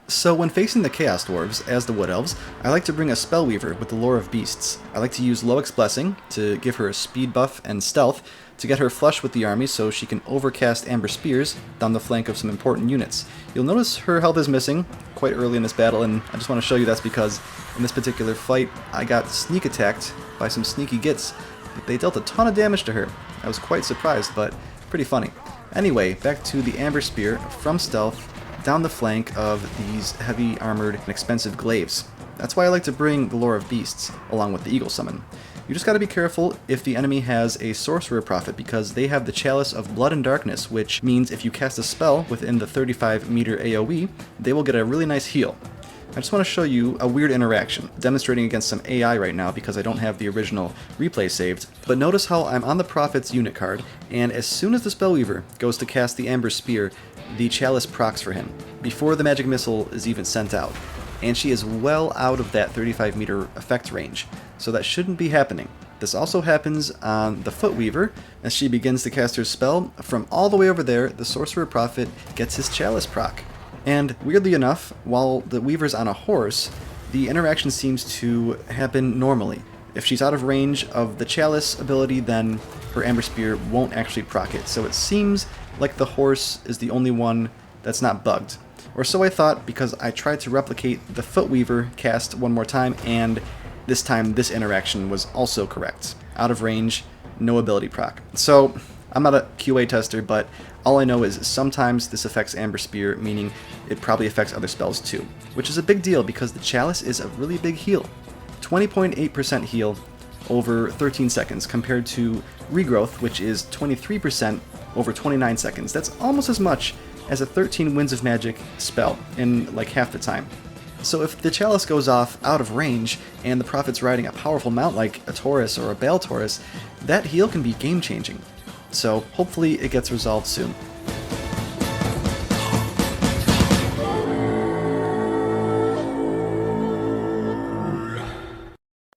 So when facing the Chaos Dwarves, as the Wood Elves, I like to bring a Spellweaver with the Lore of Beasts. I like to use Loic's Blessing to give her a speed buff and stealth to get her flush with the army so she can overcast Amber Spears down the flank of some important units. You'll notice her health is missing quite early in this battle, and I just want to show you that's because in this particular fight I got sneak attacked by some sneaky gits. They dealt a ton of damage to her. I was quite surprised, but pretty funny. Anyway, back to the Amber Spear from stealth down the flank of these heavy armored and expensive glaives. That's why I like to bring the Lore of Beasts along with the Eagle Summon. You just gotta be careful if the enemy has a Sorcerer-Prophet because they have the Chalice of Blood and Darkness, which means if you cast a spell within the 35 meter AoE, they will get a really nice heal. I just want to show you a weird interaction, demonstrating against some AI right now because I don't have the original replay saved, but notice how I'm on the Prophet's unit card, and as soon as the Spellweaver goes to cast the Amber Spear, the Chalice procs for him, before the magic missile is even sent out. And she is well out of that 35 meter effect range, so that shouldn't be happening. This also happens on the Footweaver. As she begins to cast her spell, from all the way over there, the Sorcerer-Prophet gets his Chalice proc. And weirdly enough, while the Weaver's on a horse, the interaction seems to happen normally. If she's out of range of the Chalice ability, then her Amber Spear won't actually proc it. So it seems like the horse is the only one that's not bugged. Or so I thought, because I tried to replicate the Footweaver cast one more time, and this time this interaction was also correct. Out of range, no ability proc. So I'm not a QA tester, but all I know is sometimes this affects Amber Spear, meaning it probably affects other spells too, which is a big deal because the Chalice is a really big heal. 20.8% heal over 13 seconds compared to Regrowth, which is 23% over 29 seconds. That's almost as much as a 13 Winds of Magic spell in like half the time. So if the Chalice goes off out of range and the Prophet's riding a powerful mount like a Taurus or a Bale Taurus, that heal can be game-changing. So hopefully it gets resolved soon.